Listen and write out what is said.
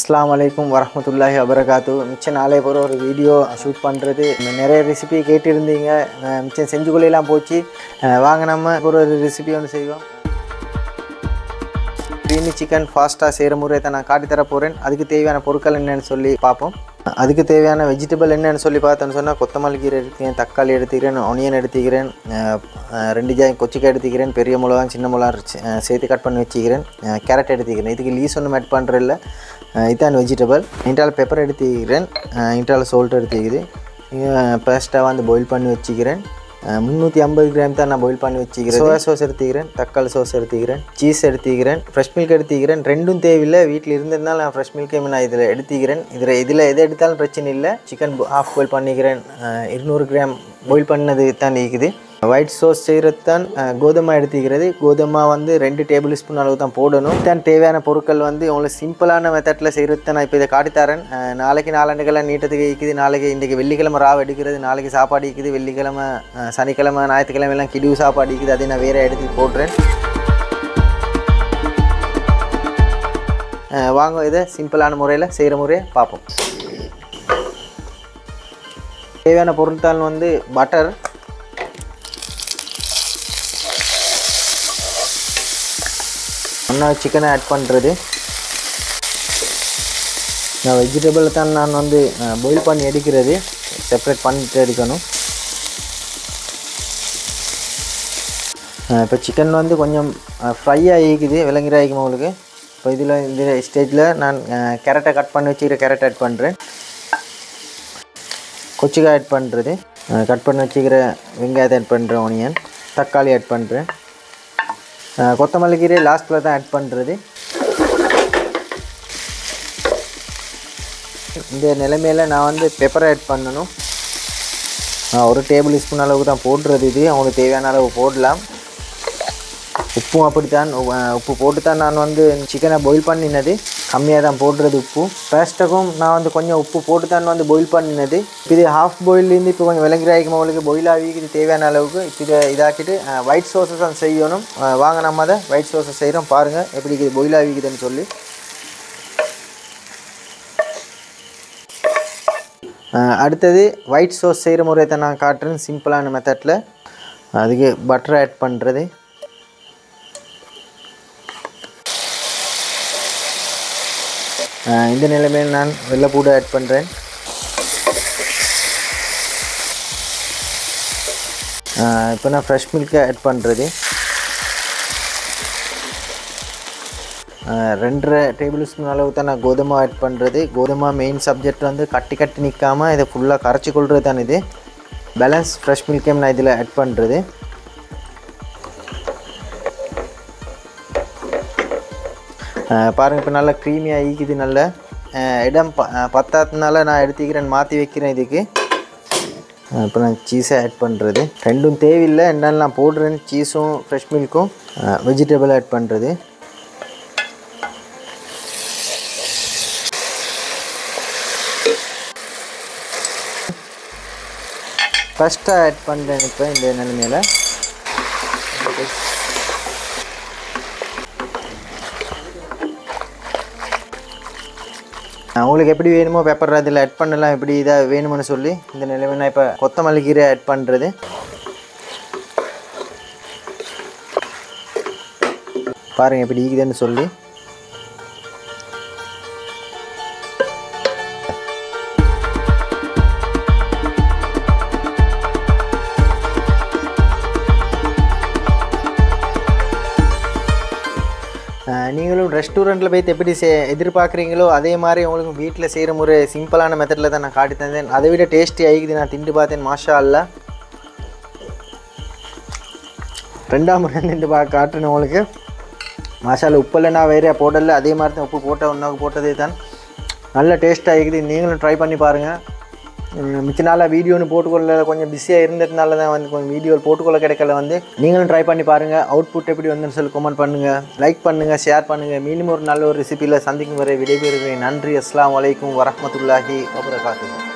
அஸ்ஸலாமு அலைக்கும் வரஹ்மத்துல்லாஹி வபரகாத்து. மிச்ச நாளே போகிற ஒரு வீடியோ ஷூட் பண்ணுறது நிறைய ரெசிபி கேட்டிருந்தீங்க. மிச்சம் செஞ்சுக்கொள்ளலாம் போச்சு. வாங்க நம்ம ஒரு ரெசிபி ஒன்று செய்வோம். க்ரீமி சிக்கன் ஃபாஸ்ட்டாக செய்கிற முறையை தான் நான் காட்டித்தர போகிறேன். அதுக்கு தேவையான பொருட்கள் என்னென்னு சொல்லி பார்ப்போம். அதுக்கு தேவையான வெஜிடபிள் என்னென்னு சொல்லி பார்த்தோன்னு சொன்னால், கொத்தமல்லி கீரை எடுத்துக்கிறேன், தக்காளி எடுத்துக்கிறேன், ஒனியன் எடுத்துக்கிறேன், 2 ஜாய் கொச்சிக்காய் எடுத்துக்கிறேன், பெரிய மிளகா சின்ன மிளகா சேர்த்து கட் பண்ணி வச்சுக்கிறேன், கேரட் எடுத்துக்கிறேன். இதுக்கு லீஸ் ஒன்றும் ஆட் பண்ணுறதில்ல. இதுதான் வெஜிடபிள். இன்டால் பெப்பர் எடுத்துக்கிறேன், இன்டால் சால்ட் எடுத்துக்குது. பேஸ்ட்டாக வந்து பாயில் பண்ணி வச்சுக்கிறேன். 350 கிராம் தான் நான் பாயில் பண்ணி வச்சுக்கிறேன். சோயா சாஸ் எடுத்துக்கிறேன், தக்காளி சாஸ் எடுத்துக்கிறேன், சீஸ் எடுத்துக்கிறேன், ஃப்ரெஷ் மில்க் எடுத்துக்கிறேன். ரெண்டும் தேவையில்லை, வீட்டில் இருந்திருந்தாலும் நான் ஃப்ரெஷ் மில்கே நான் இதில் எடுத்துக்கிறேன். இதில் எது எடுத்தாலும் பிரச்சனை இல்லை. சிக்கன் ஹாஃப் பாயில் பண்ணிக்கிறேன். 200 கிராம் பாயில் பண்ணது தான் இருக்குது. ஒயிட் சாஸ் செய்கிறது தான் கோதுமை எடுத்துக்கிறது. கோதுமை வந்து 2 டேபிள் ஸ்பூன் அளவு தான் போடணும். தான் தேவையான பொருட்கள் வந்து உங்களுக்கு சிம்பிளான மெத்தடில் செய்கிறது தான் நான் இப்போ இதை காட்டித்தரேன். நாளைக்கு 4 ஆண்டுகள்லாம் நீட்டத்துக்கு இருக்குது. நாளைக்கு இன்றைக்கி வெள்ளிக்கிழமை ராவ் எடுக்கிறது, நாளைக்கு சாப்பாடு இருக்குது. வெள்ளிக்கிழமை சனிக்கிழமை ஞாயிற்றுக்கிழமை எல்லாம் கிடிவு சாப்பாடு இருக்குது. அதை நான் வேறு எடுத்து போடுறேன். வாங்க இதை சிம்பிளான முறையில் செய்கிற முறையை பார்ப்போம். தேவையான பொருட்கள் வந்து பட்டர், ஒன்றா சிக்கனை ஆட் பண்ணுறது. நான் வெஜிடபிள் தான் நான் வந்து பாயில் பண்ணி எடுக்கிறது, செப்பரேட் பண்ணிட்டு எடுக்கணும். இப்போ சிக்கன் வந்து கொஞ்சம் ஃப்ரை ஆகிக்குது, விளங்கிராகிக்கும் உங்களுக்கு. இப்போ இந்த ஸ்டேஜில் நான் கேரட்டை கட் பண்ணி வச்சுக்கிற கேரட் ஆட் பண்ணுறேன். கொச்சிக்காய் ஆட் பண்ணுறது, கட் பண்ணி வச்சுக்கிற வெங்காயத்தை ஆட் பண்ணுறேன், ஆனியன், தக்காளி ஆட் பண்ணுறேன். கொத்தமல்லி கீரை லாஸ்ட்டில் தான் ஆட் பண்ணுறது. இந்த நிலைமையில் நான் வந்து பெப்பரை ஆட் பண்ணணும். 1 டேபிள் ஸ்பூன் அளவுக்கு தான் போடுறது. இது அவங்களுக்கு தேவையான அளவு போடலாம். உப்பும் அப்படித்தான், உப்பு போட்டு தான் நான் வந்து சிக்கனை பாயில் பண்ணினது. கம்மியாக தான் போடுறது உப்பு. பேஸ்ட்டுக்கும் நான் வந்து கொஞ்சம் உப்பு போட்டு தான் வந்து பாயில் பண்ணினது. இது ஹாஃப் பாயிலேருந்து இப்போ கொஞ்சம் விளங்கிராய்க்கும் அவங்களுக்கு பாயில் ஆகிக்குது தேவையான அளவுக்கு. இப்போ இதாக்கிட்டு ஒயிட் சோஸை தான் செய்யணும். வாங்க நம்ம அதை ஒயிட் சோஸை செய்கிறோம். பாருங்கள் எப்படி இது பாயில் ஆகிக்குதுன்னு சொல்லி. அடுத்தது ஒயிட் சோஸ் செய்கிற முறையை தான் நான் காட்டுறேன் சிம்பிளான மெத்தடில். அதுக்கு பட்டரை ஆட் பண்ணுறது. இந்த நிலைமையில் நான் வெள்ளைப்பூடு ஆட் பண்ணுறேன். இப்போ நான் ஃப்ரெஷ் மில்கை ஆட் பண்ணுறது. 2.5 டேபிள் ஸ்பூன் அளவு தான் நான் கோதுமை ஆட் பண்ணுறது. கோதுமை மெயின் சப்ஜெக்ட் வந்து கட்டி நிற்காமல் இதை ஃபுல்லாக கரைச்சி கொள்வது தான் இது. பேலன்ஸ் ஃப்ரெஷ் மில்கையும் நான் இதில் ஆட் பண்ணுறது. பாருங்கள் இப்போ நல்லா க்ரீமியாக ஈக்குது. நல்ல இடம் பத்தாததுனால நான் எடுத்துக்கிறேன், மாற்றி வைக்கிறேன் இதுக்கு. இப்போ நான் சீஸை ஆட் பண்ணுறது. ரெண்டும் தேவையில்லை, என்னால் நான் போடுறேன். சீஸும் ஃப்ரெஷ் மில்க்கும். வெஜிடபிள் ஆட் பண்ணுறது. ஃபஸ்ட்டாக ஆட் பண்ணுறேன் இப்போ இந்த நிலைமையில். உங்களுக்கு எப்படி வேணுமோ பெப்பர் அதில் ஆட் பண்ணலாம், எப்படி இதாக வேணுமென்னு சொல்லி. இந்த நிலைமை நான் இப்போ கொத்தமல்லி கீரை ஆட் பண்ணுறது. பாருங்கள் எப்படி ஈக்குதுன்னு சொல்லி. நீங்களும் ரெஸ்டாரண்ட்டில் போய்த்து எப்படி எதிர்பார்க்குறீங்களோ அதே மாதிரி உங்களுக்கு வீட்டில் செய்கிற முறை சிம்பிளான மெத்தடில் தான் நான் காட்டி தந்தேன். அதை விட டேஸ்டி ஆகிக்குது. நான் திண்டு பார்த்தேன், மாஷா அல்லா. 2ஆம் முறை திண்டு காட்டுறேன் உங்களுக்கு. மாஷா அல்லா. உப்பெல்லாம் நான் வேறு போடலை, அதே மாதிரி தான் உப்பு ஒன்றாவுக்கு போட்டதே தான். நல்ல டேஸ்ட் ஆகிக்குது. நீங்களும் ட்ரை பண்ணி பாருங்கள். மிச்ச நாளாக வீடியோன்னு போட்டுக்கொள்ள கொஞ்சம் பிஸியாக இருந்ததுனால தான் வந்து கொஞ்சம் வீடியோ போட்டுக்கொள்ள கிடைக்கல. வந்து நீங்களும் ட்ரை பண்ணி பாருங்கள். அவுட்புட் எப்படி வந்துன்னு சொல்லி கமெண்ட் பண்ணுங்கள், லைக் பண்ணுங்கள், ஷேர் பண்ணுங்கள். மீண்டும் ஒரு நல்ல ஒரு ரெசிபியில் சந்திக்கும் வரை விடைபெறுகிறேன். நன்றி. அஸ்ஸலாமு அலைக்கும் வரஹ்மத்துல்லாஹி வபரகாத்துஹு.